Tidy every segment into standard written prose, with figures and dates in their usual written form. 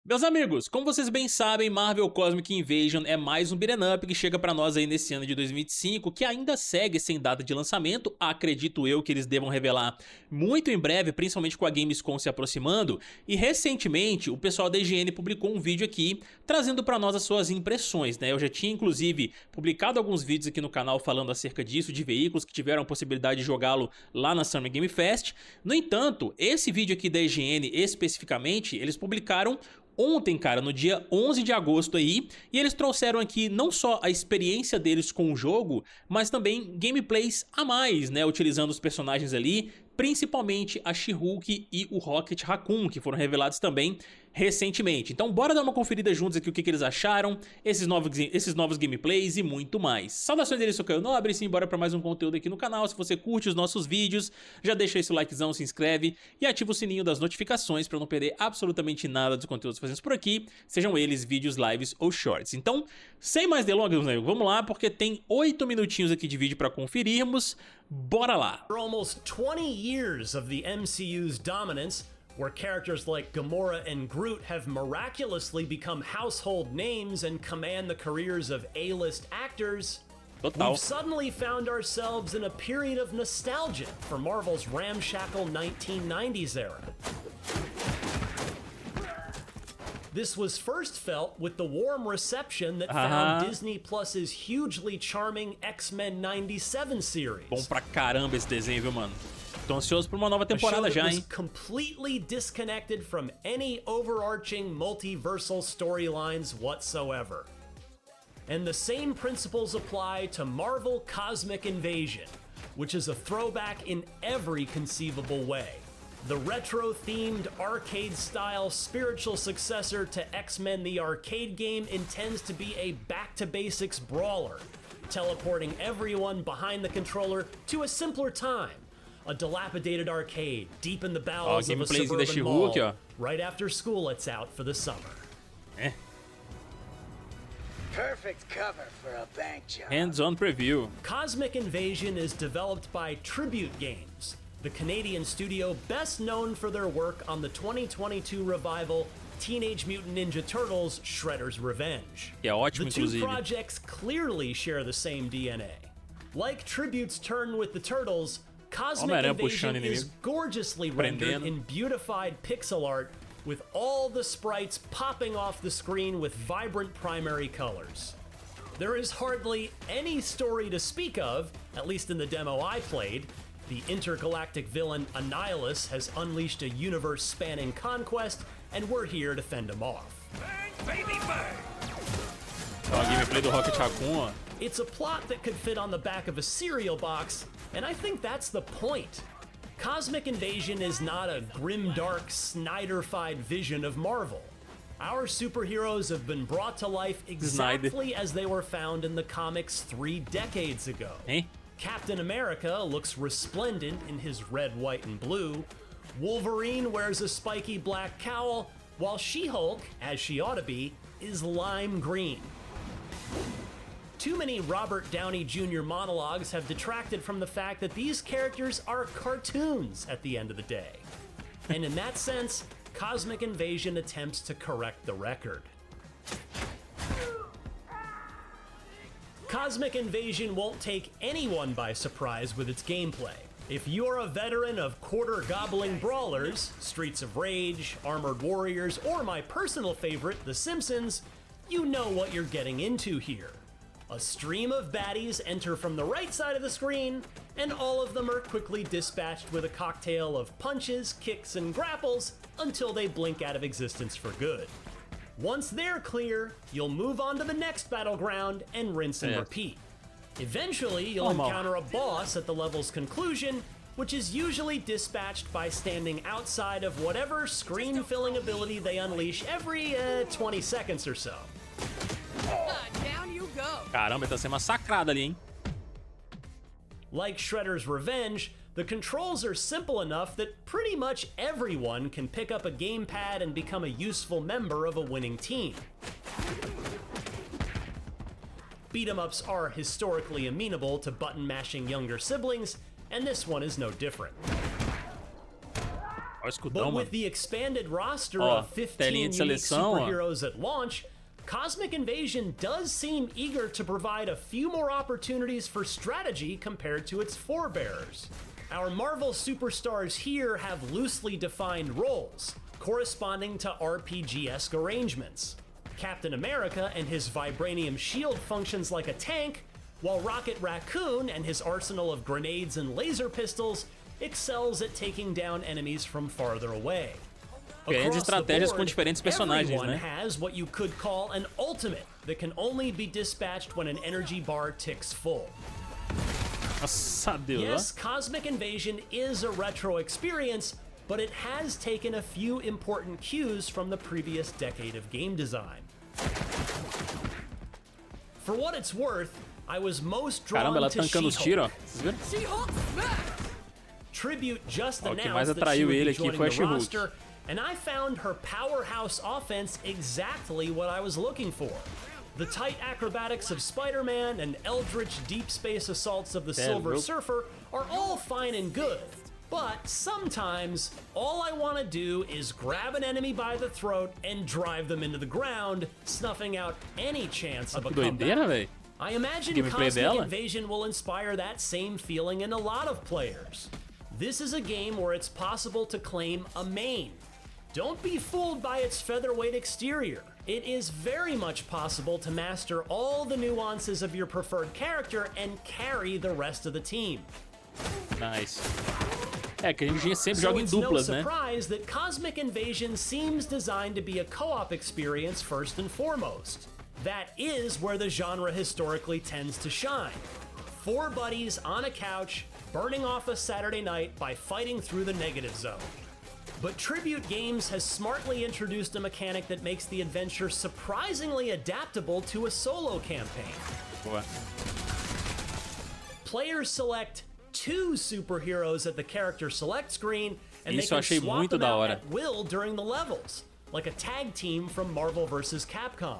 Meus amigos, como vocês bem sabem, Marvel Cosmic Invasion é mais um beat'em up que chega pra nós aí nesse ano de 2025, que ainda segue sem data de lançamento. Acredito eu que eles devam revelar muito em breve, principalmente com a Gamescom se aproximando. E recentemente o pessoal da IGN publicou um vídeo aqui trazendo pra nós as suas impressões, né? Eu já tinha inclusive publicado alguns vídeos aqui no canal falando acerca disso, de veículos que tiveram a possibilidade de jogá-lo lá na Summer Game Fest. No entanto, esse vídeo aqui da IGN especificamente, eles publicaram ontem, cara, no dia 11 de agosto aí, e eles trouxeram aqui não só a experiência deles com o jogo, mas também gameplays a mais, né, utilizando os personagens ali, principalmente a She-Hulk e o Rocket Raccoon, que foram revelados também recentemente. Então bora dar uma conferida juntos aqui o que eles acharam, esses novos gameplays e muito mais. Saudações deles, sou Caio Nobre, sim, bora pra mais um conteúdo aqui no canal. Se você curte os nossos vídeos, já deixa esse likezão, se inscreve e ativa o sininho das notificações pra não perder absolutamente nada dos conteúdos que fazemos por aqui, sejam eles vídeos, lives ou shorts. Então, sem mais delongas, meus amigos, vamos lá, porque tem 8 minutinhos aqui de vídeo pra conferirmos. Bora lá! For almost 20 years of the MCU's dominance, where characters like Gamora and Groot have miraculously become household names and command the careers of A-list actors, we've suddenly found ourselves in a period of nostalgia for Marvel's ramshackle 1990s era. This was first felt with the warm reception that found Disney Plus's hugely charming X-Men 97 series. Bom pra caramba esse desenho, viu, mano? Tô ansioso por uma nova temporada já, hein? Completely disconnected from any overarching multiversal storylines whatsoever. And the same principles apply to Marvel Cosmic Invasion, which is a throwback in every conceivable way. The retro-themed, arcade-style spiritual successor to X-Men the arcade game intends to be a back-to-basics brawler, teleporting everyone behind the controller to a simpler time. A dilapidated arcade deep in the bowels of a suburban mall, right after school lets out for the summer. Perfect cover for a bank job. Hands-on preview. Cosmic Invasion is developed by Tribute Games, the Canadian studio best known for their work on the 2022 revival Teenage Mutant Ninja Turtles Shredder's Revenge. The two projects clearly share the same DNA. Like Tribute's turn with the Turtles, Cosmic Invasion is gorgeously rendered in beautified pixel art with all the sprites popping off the screen with vibrant primary colors. There is hardly any story to speak of, at least in the demo I played. The intergalactic villain Annihilus has unleashed a universe-spanning conquest, and we're here to fend him off. Bang, baby, bang! Gameplay do Rocket Raccoon. It's a plot that could fit on the back of a cereal box, and I think that's the point. Cosmic Invasion is not a grimdark, Snyder-fied vision of Marvel. Our superheroes have been brought to life exactly as they were found in the comics 3 decades ago. Captain America looks resplendent in his red, white, and blue. Wolverine wears a spiky black cowl, while She-Hulk, as she ought to be, is lime green. Too many Robert Downey Jr. monologues have detracted from the fact that these characters are cartoons at the end of the day. And in that sense, Cosmic Invasion attempts to correct the record. Cosmic Invasion won't take anyone by surprise with its gameplay. If you're a veteran of quarter-gobbling brawlers, Streets of Rage, Armored Warriors, or my personal favorite, The Simpsons, you know what you're getting into here. A stream of baddies enter from the right side of the screen, and all of them are quickly dispatched with a cocktail of punches, kicks, and grapples until they blink out of existence for good. Once they're clear, you'll move on to the next battleground and rinse and repeat. Eventually, you'll encounter a boss at the level's conclusion, which is usually dispatched by standing outside of whatever screen-filling ability they unleash every 20 seconds or so. Down you go. Caramba, tá sendo massacrado ali, hein? Like Shredder's Revenge, the controls are simple enough that pretty much everyone can pick up a gamepad and become a useful member of a winning team. Beat-em-ups are historically amenable to button-mashing younger siblings, and this one is no different. Olha o escudão, But mano. with the expanded roster Ó, of 15 telinha de unique seleção, ó. superheroes at launch, Cosmic Invasion does seem eager to provide a few more opportunities for strategy compared to its forebears. Our Marvel superstars here have loosely defined roles, corresponding to RPG-esque arrangements. Captain America and his vibranium shield functions like a tank, while Rocket Raccoon and his arsenal of grenades and laser pistols excels at taking down enemies from farther away. Diferentes Across the estratégias com board, diferentes personagens, everyone né? has what you could call an ultimate that can only be dispatched when an energy bar ticks full. Nossa, Deus, Yes, Cosmic Invasion is a retro experience, but it has taken a few important cues from the previous decade of game design. For what it's worth, I was most drawn Caramba, ela to tancando os tiros, ó. She-Hulk. Vocês viram? She-Hulk smash! Tribute just Ó, o que mais announced that she atraiu would ele be aqui joining foi a the She-Hulk. roster, and I found her powerhouse offense exactly what I was looking for. The tight acrobatics of Spider-Man and eldritch deep space assaults of the Silver louco. Surfer are all fine and good. But sometimes, all I want to do is grab an enemy by the throat and drive them into the ground, snuffing out any chance of a Que comeback. doideira, velho. I imagine Gameplay Cosmic dela? Invasion will inspire that same feeling in a lot of players. This is a game where it's possible to claim a main. Don't be fooled by its featherweight exterior. It is very much possible to master all the nuances of your preferred character and carry the rest of the team. Nice. É, que a gente sempre So joga em it's no duplas, né? surprise that Cosmic Invasion seems designed to be a co-op experience first and foremost. That is where the genre historically tends to shine. 4 buddies on a couch, burning off a Saturday night by fighting through the negative zone. But Tribute Games has smartly introduced a mechanic that makes the adventure surprisingly adaptable to a solo campaign. Boa. Players select 2 superheroes at the character select screen, and Isso they eu can achei swap muito them da out hora. at will during the levels, like a tag team from Marvel vs. Capcom.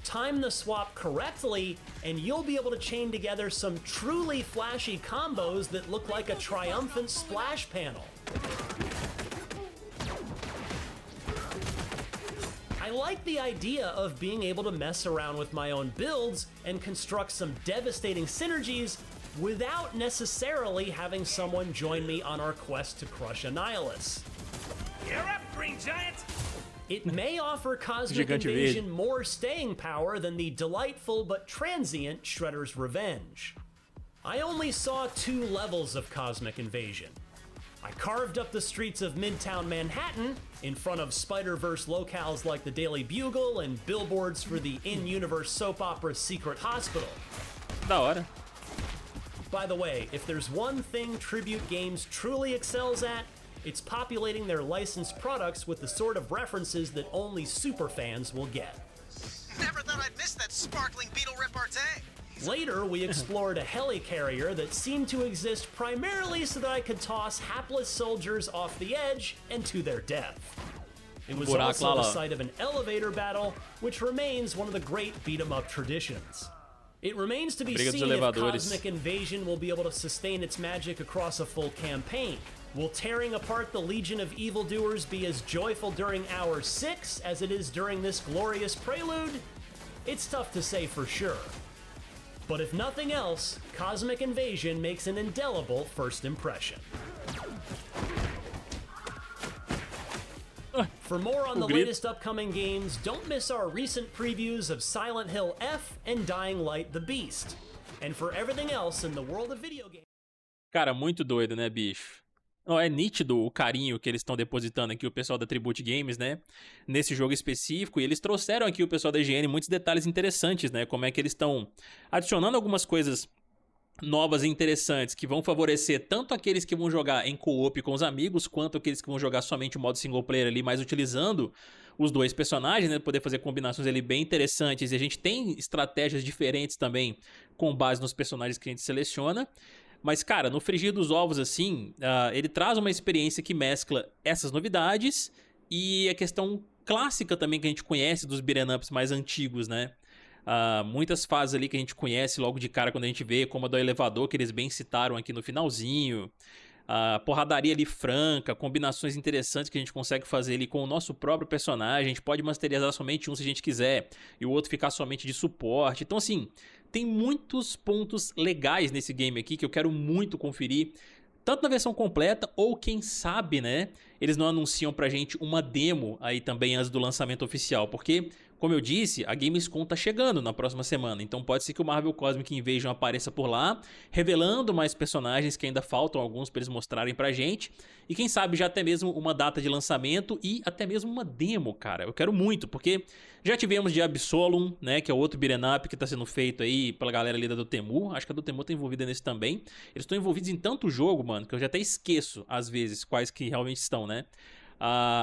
Time the swap correctly, and you'll be able to chain together some truly flashy combos that look like a triumphant splash panel. I like the idea of being able to mess around with my own builds and construct some devastating synergies without necessarily having someone join me on our quest to crush Annihilus. You're up, Green Giant! It may offer Cosmic Gigante Invasion verde. more staying power than the delightful but transient Shredder's Revenge. I only saw 2 levels of Cosmic Invasion. I carved up the streets of Midtown Manhattan in front of Spider-Verse locales like the Daily Bugle and billboards for the in-universe soap opera Secret Hospital. Da hora. By the way, if there's one thing Tribute Games truly excels at, it's populating their licensed products with the sort of references that only superfans will get. Never thought I'd miss that sparkling beetle repartee. Later, we explored a helicarrier that seemed to exist primarily so that I could toss hapless soldiers off the edge and to their death. It was Buraco also lá, the ó. site of an elevator battle, which remains one of the great beat-em-up traditions. It remains to be Briga dos seen if elevadores. Cosmic Invasion will be able to sustain its magic across a full campaign. Will tearing apart the Legion of Evildoers be as joyful during Hour 6 as it is during this glorious prelude? It's tough to say for sure. But if nothing else, Cosmic Invasion makes an indelible first impression. For more on the grito. latest upcoming games, don't miss our recent previews of Silent Hill F and Dying Light the Beast. And for everything else in the world of video games... Cara, muito doido, né, bicho? Ó, é nítido o carinho que eles estão depositando aqui, o pessoal da Tribute Games, né? Nesse jogo específico. E eles trouxeram aqui, o pessoal da IGN, muitos detalhes interessantes, né? Como é que eles estão adicionando algumas coisas novas e interessantes que vão favorecer tanto aqueles que vão jogar em co-op com os amigos, quanto aqueles que vão jogar somente o modo single player ali, mas utilizando os 2 personagens, né? Poder fazer combinações ali bem interessantes. E a gente tem estratégias diferentes também com base nos personagens que a gente seleciona. Mas, cara, no frigir dos ovos, assim, ele traz uma experiência que mescla essas novidades e a questão clássica também que a gente conhece dos beat'em ups mais antigos, né? Muitas fases ali que a gente conhece logo de cara quando a gente vê, como a do elevador, que eles bem citaram aqui no finalzinho. Porradaria ali franca, combinações interessantes que a gente consegue fazer ali com o nosso próprio personagem. A gente pode masterizar somente um se a gente quiser, e o outro ficar somente de suporte. Então assim, tem muitos pontos legais nesse game aqui que eu quero muito conferir, tanto na versão completa, ou quem sabe, né, eles não anunciam pra gente uma demo aí também antes do lançamento oficial, porque, como eu disse, a Gamescom tá chegando na próxima semana, então pode ser que o Marvel Cosmic Invasion apareça por lá, revelando mais personagens que ainda faltam alguns pra eles mostrarem pra gente, e quem sabe já até mesmo uma data de lançamento e até mesmo uma demo, cara. Eu quero muito, porque já tivemos de Absolum, né, que é outro beat'em up que tá sendo feito aí pela galera ali da Dotemu, acho que a Dotemu tá envolvida nesse também. Eles estão envolvidos em tanto jogo, mano, que eu já até esqueço, às vezes, quais que realmente estão, né.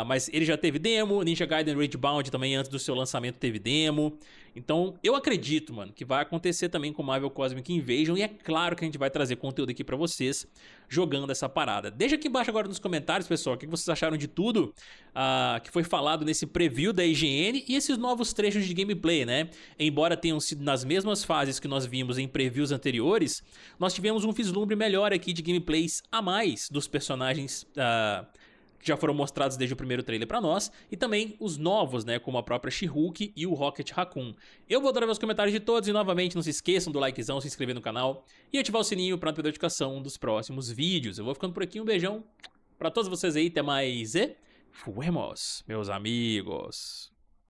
Mas ele já teve demo, Ninja Gaiden Ragebound também antes do seu lançamento teve demo. Então eu acredito, mano, que vai acontecer também com Marvel Cosmic Invasion. E é claro que a gente vai trazer conteúdo aqui pra vocês jogando essa parada. Deixa aqui embaixo agora nos comentários, pessoal, o que vocês acharam de tudo que foi falado nesse preview da IGN e esses novos trechos de gameplay, né? Embora tenham sido nas mesmas fases que nós vimos em previews anteriores, nós tivemos um vislumbre melhor aqui de gameplays a mais dos personagens que já foram mostrados desde o primeiro trailer pra nós, e também os novos, né, como a própria She-Hulk e o Rocket Raccoon. Eu vou adorar ver os comentários de todos, e novamente não se esqueçam do likezão, se inscrever no canal e ativar o sininho pra não perder a notificação dos próximos vídeos. Eu vou ficando por aqui, um beijão pra todos vocês aí, até mais e fuemos, meus amigos.